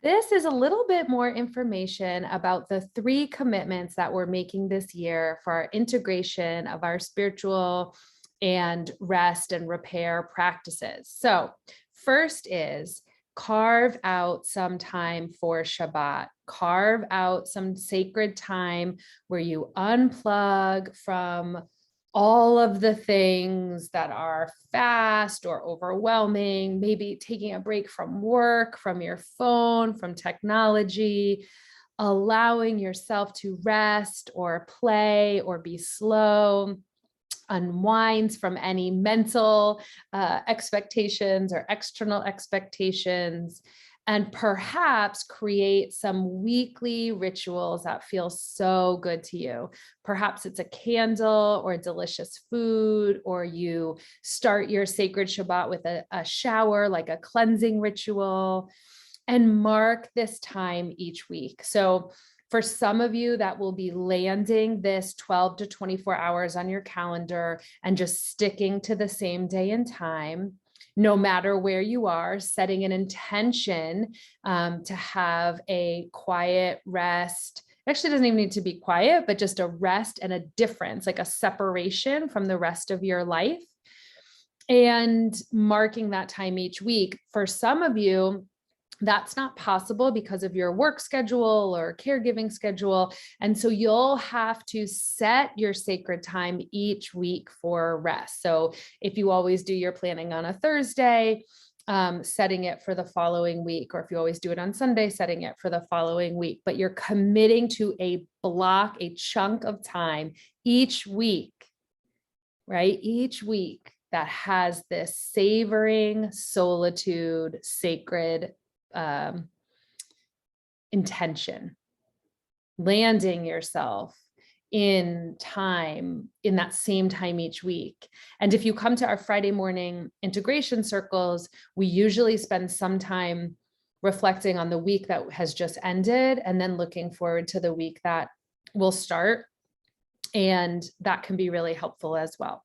This is a little bit more information about the 3 commitments that we're making this year for our integration of our spiritual and rest and repair practices. So, first is carve out some time for Shabbat. Carve out some sacred time where you unplug from all of the things that are fast or overwhelming, maybe taking a break from work, from your phone, from technology, allowing yourself to rest or play or be slow, unwinds from any mental expectations or external expectations, and perhaps create some weekly rituals that feel so good to you. Perhaps it's a candle or delicious food, or you start your sacred Shabbat with a shower, like a cleansing ritual, and mark this time each week. So for some of you, that will be landing this 12 to 24 hours on your calendar and just sticking to the same day and time, no matter where you are, setting an intention to have a quiet rest. It actually doesn't even need to be quiet, but just a rest and a difference, like a separation from the rest of your life, and marking that time each week. For some of you, that's not possible because of your work schedule or caregiving schedule. And so you'll have to set your sacred time each week for rest. So if you always do your planning on a Thursday, setting it for the following week, or if you always do it on Sunday, setting it for the following week, but you're committing to a block, a chunk of time each week, right? Each week that has this savoring solitude, sacred intention, landing yourself in time, in that same time each week. And if you come to our Friday morning integration circles, we usually spend some time reflecting on the week that has just ended and then looking forward to the week that will start. And that can be really helpful as well.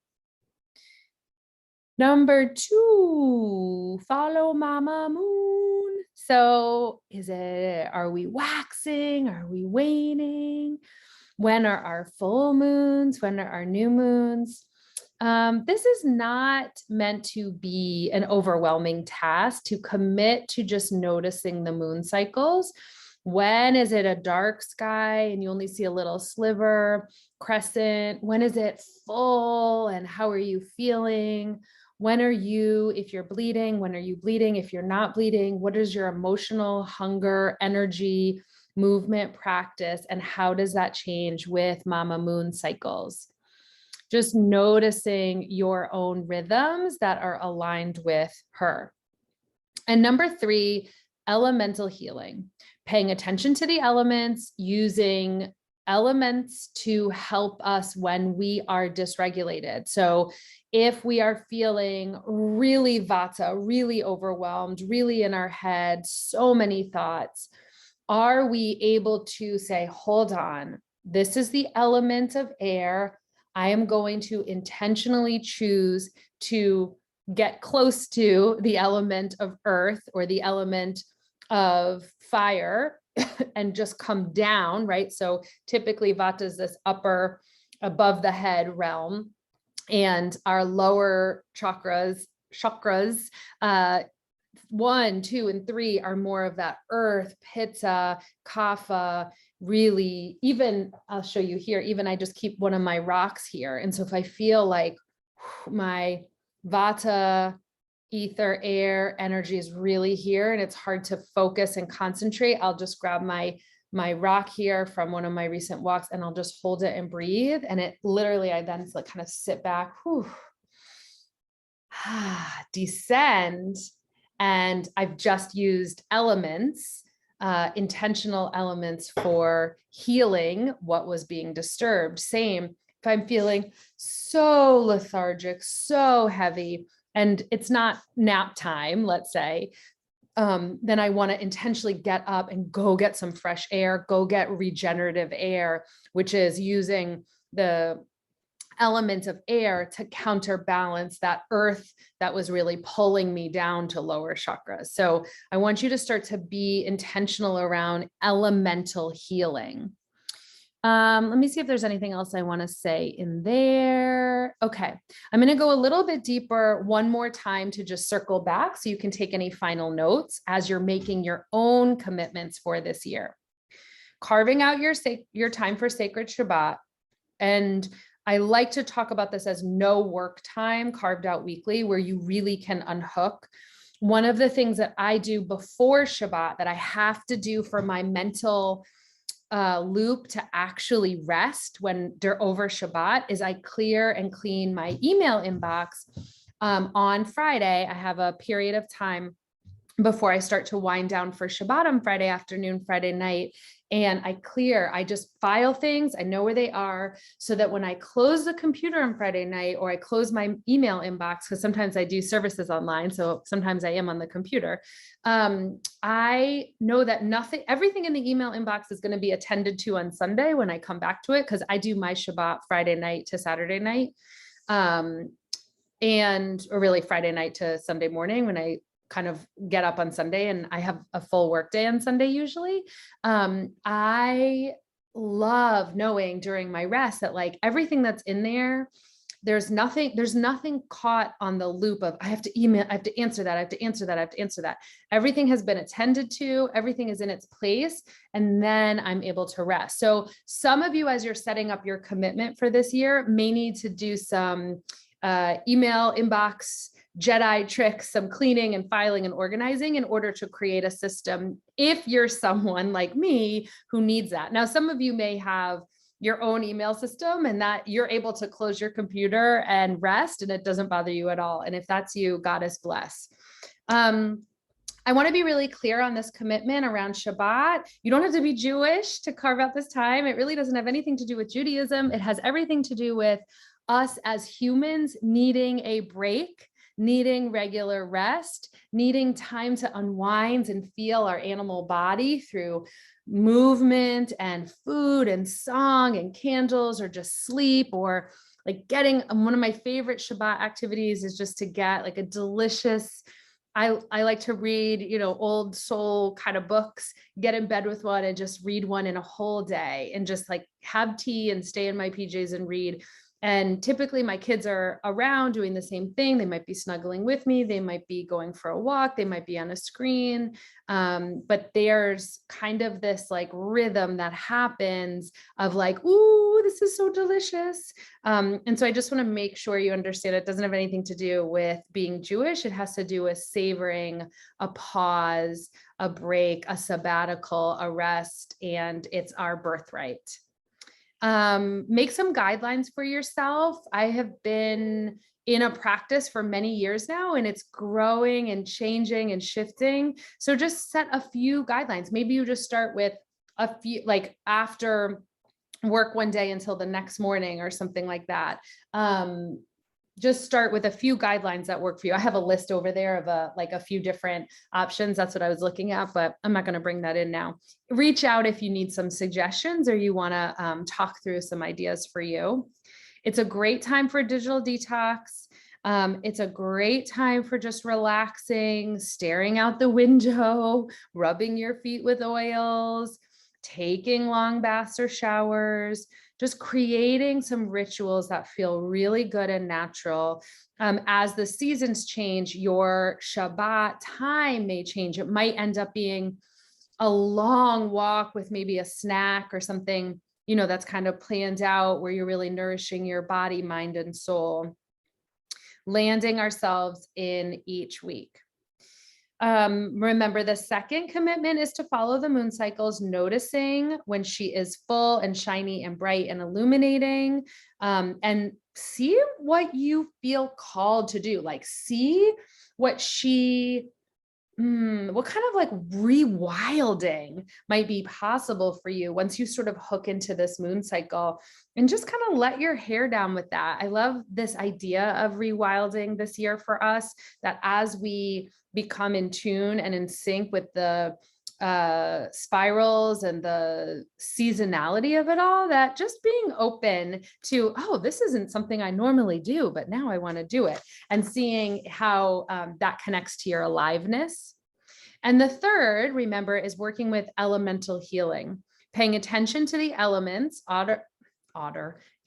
Number 2, follow Mama Moon. So are we waxing? Are we waning? When are our full moons? When are our new moons? This is not meant to be an overwhelming task to commit to just noticing the moon cycles. When is it a dark sky and you only see a little sliver, crescent? When is it full and how are you feeling? When are you, if you're bleeding, when are you bleeding? If you're not bleeding, what is your emotional hunger, energy, movement practice, and how does that change with Mama Moon cycles? Just noticing your own rhythms that are aligned with her. And number 3, elemental healing, paying attention to the elements, using elements to help us when we are dysregulated. So if we are feeling really vata, really overwhelmed, really in our head, so many thoughts, are we able to say, hold on, this is the element of air. I am going to intentionally choose to get close to the element of earth or the element of fire and just come down, right? So typically Vata is this upper above the head realm, and our lower chakras, 1, 2, and 3 are more of that earth, pitta, kapha, really. Even I'll show you here, even I just keep one of my rocks here. And so if I feel like my Vata, ether, air energy is really here and it's hard to focus and concentrate, I'll just grab my rock here from one of my recent walks and I'll just hold it and breathe. And it literally, I then like kind of sit back, descend. And I've just used elements, intentional elements for healing what was being disturbed. Same, if I'm feeling so lethargic, so heavy, and it's not nap time, let's say, then I want to intentionally get up and go get some fresh air, go get regenerative air, which is using the element of air to counterbalance that earth that was really pulling me down to lower chakras. So I want you to start to be intentional around elemental healing. Let me see if there's anything else I want to say in there. Okay. I'm going to go a little bit deeper one more time to just circle back so you can take any final notes as you're making your own commitments for this year. Carving out your time for sacred Shabbat. And I like to talk about this as no work time carved out weekly, where you really can unhook. One of the things that I do before Shabbat that I have to do for my mental loop to actually rest when they're over Shabbat is I clear and clean my email inbox. On Friday, I have a period of time before I start to wind down for Shabbat on Friday afternoon, Friday night. And I just file things. I know where they are so that when I close the computer on Friday night, or I close my email inbox, because sometimes I do services online. So sometimes I am on the computer. I know that everything in the email inbox is going to be attended to on Sunday when I come back to it, because I do my Shabbat Friday night to Saturday night. Or really Friday night to Sunday morning when I kind of get up on Sunday, and I have a full work day on Sunday usually. I love knowing during my rest that like everything that's in there, there's nothing caught on the loop of I have to email, I have to answer that, I have to answer that, I have to answer that. Everything has been attended to, everything is in its place, and then I'm able to rest. So some of you, as you're setting up your commitment for this year, may need to do some email inbox Jedi tricks, some cleaning and filing and organizing in order to create a system if you're someone like me who needs that. Now, some of you may have your own email system and that you're able to close your computer and rest and it doesn't bother you at all. And if that's you, Goddess bless. I want to be really clear on this commitment around Shabbat. You don't have to be Jewish to carve out this time. It really doesn't have anything to do with Judaism. It has everything to do with us as humans needing a break, needing regular rest, needing time to unwind and feel our animal body through movement and food and song and candles, or just sleep, or like getting one of my favorite Shabbat activities is just to get like a delicious, I like to read, old soul kind of books, get in bed with one and just read one in a whole day and just like have tea and stay in my PJs and read. And typically my kids are around doing the same thing. They might be snuggling with me. They might be going for a walk. They might be on a screen. But there's kind of this like rhythm that happens of like, ooh, this is so delicious. And so I just want to make sure you understand it doesn't have anything to do with being Jewish. It has to do with savoring a pause, a break, a sabbatical, a rest, and it's our birthright. Make some guidelines for yourself. I have been in a practice for many years now, and it's growing and changing and shifting. So just set a few guidelines. Maybe you just start with a few, like after work one day until the next morning or something like that. Just start with a few guidelines that work for you. I have a list over there of a few different options. That's what I was looking at, but I'm not going to bring that in now. Reach out if you need some suggestions or you want to talk through some ideas for you. It's a great time for digital detox. It's a great time for just relaxing, staring out the window, rubbing your feet with oils, taking long baths or showers, just creating some rituals that feel really good and natural. As the seasons change, your Shabbat time may change. It might end up being a long walk with maybe a snack or something, that's kind of planned out where you're really nourishing your body, mind, and soul. Landing ourselves in each week. Remember, the second commitment is to follow the moon cycles, noticing when she is full and shiny and bright and illuminating, and see what you feel called to do. Like see what what kind of like rewilding might be possible for you once you sort of hook into this moon cycle, and just kind of let your hair down with that. I love this idea of rewilding this year for us, that as we become in tune and in sync with the spirals and the seasonality of it all, that just being open to, oh, this isn't something I normally do, but now I want to do it, and seeing how that connects to your aliveness. And the third, remember, is working with elemental healing, paying attention to the elements,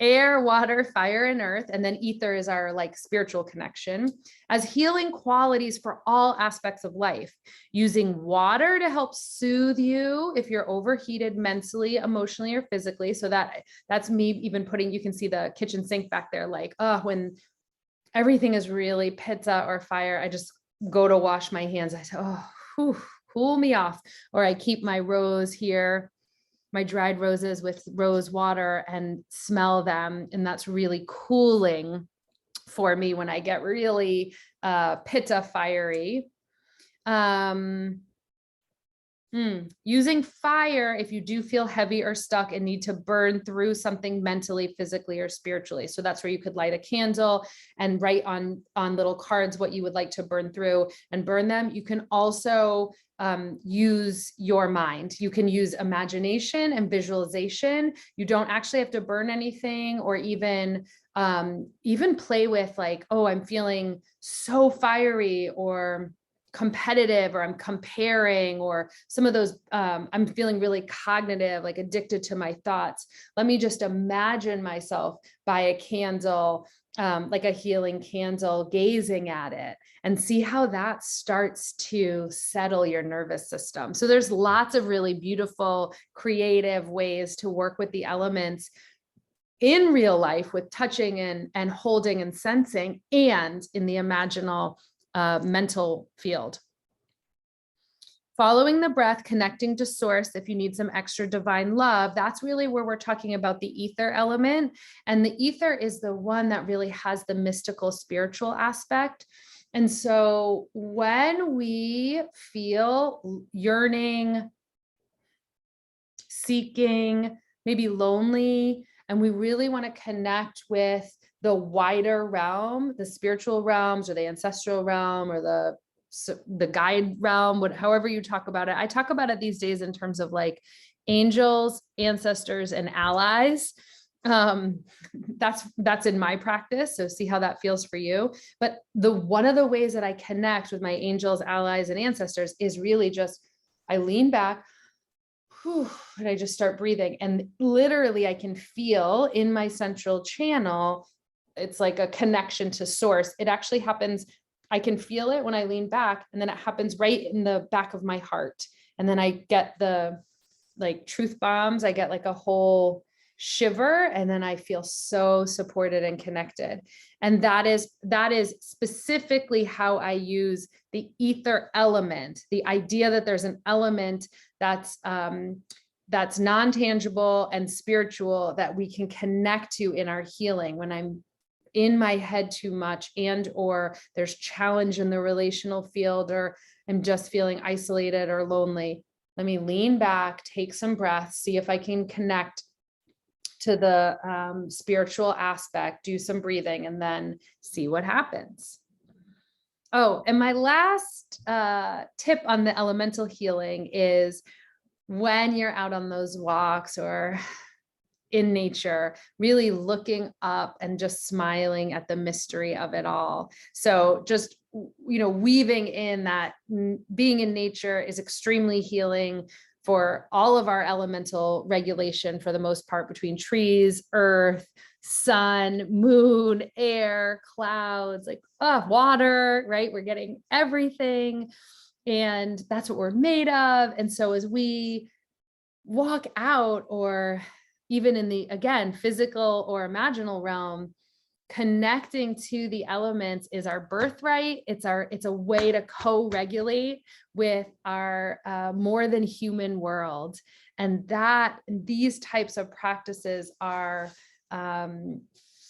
air, water, fire, and earth. And then ether is our like spiritual connection, as healing qualities for all aspects of life, using water to help soothe you if you're overheated mentally, emotionally, or physically. So that's me even putting, you can see the kitchen sink back there, like, oh, when everything is really pitta or fire, I just go to wash my hands. I say, oh, whew, cool me off. Or I keep my rose here, my dried roses, with rose water, and smell them. And that's really cooling for me when I get really pitta fiery. Using fire if you do feel heavy or stuck and need to burn through something mentally, physically, or spiritually. So that's where you could light a candle and write on little cards what you would like to burn through and burn them. You can also use your mind. You can use imagination and visualization. You don't actually have to burn anything, or even play with like, oh, I'm feeling so fiery or competitive, or I'm comparing, or some of those, I'm feeling really cognitive, like addicted to my thoughts. Let me just imagine myself by a candle, like a healing candle, gazing at it, and see how that starts to settle your nervous system. So there's lots of really beautiful, creative ways to work with the elements in real life, with touching and holding and sensing, and in the imaginal mental field. Following the breath, connecting to source. If you need some extra divine love, that's really where we're talking about the ether element. And the ether is the one that really has the mystical, spiritual aspect. And so when we feel yearning, seeking, maybe lonely, and we really want to connect with the wider realm, the spiritual realms, or the ancestral realm, or the guide realm, however you talk about it. I talk about it these days in terms of like angels, ancestors, and allies. That's in my practice. So see how that feels for you. But one of the ways that I connect with my angels, allies, and ancestors is really just, I lean back, and I just start breathing. And literally I can feel in my central channel, it's like a connection to source. It actually happens. I can feel it when I lean back, and then it happens right in the back of my heart. And then I get the like truth bombs. I get like a whole shiver, and then I feel so supported and connected. And that is specifically how I use the ether element, the idea that there's an element that's non-tangible and spiritual that we can connect to in our healing. When I'm in my head too much, or there's challenge in the relational field, or I'm just feeling isolated or lonely, let me lean back, take some breaths, see if I can connect to the spiritual aspect, do some breathing, and then see what happens. Oh, and my last tip on the elemental healing is, when you're out on those walks or in nature, really looking up and just smiling at the mystery of it all. So just, weaving in that being in nature is extremely healing for all of our elemental regulation, for the most part, between trees, earth, sun, moon, air, clouds, like water, right? We're getting everything. And that's what we're made of. And so as we walk out, or even in the, again, physical or imaginal realm, connecting to the elements is our birthright. It's a way to co-regulate with our more than human world. And these types of practices are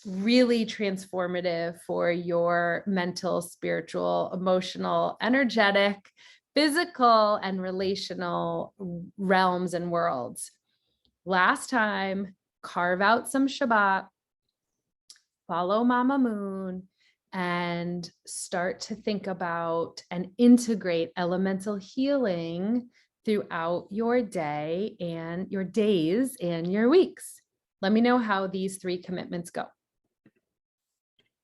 really transformative for your mental, spiritual, emotional, energetic, physical, and relational realms and worlds. Last time, carve out some Shabbat, follow Mama Moon, and start to think about and integrate elemental healing throughout your day and your days and your weeks. Let me know how these three commitments go.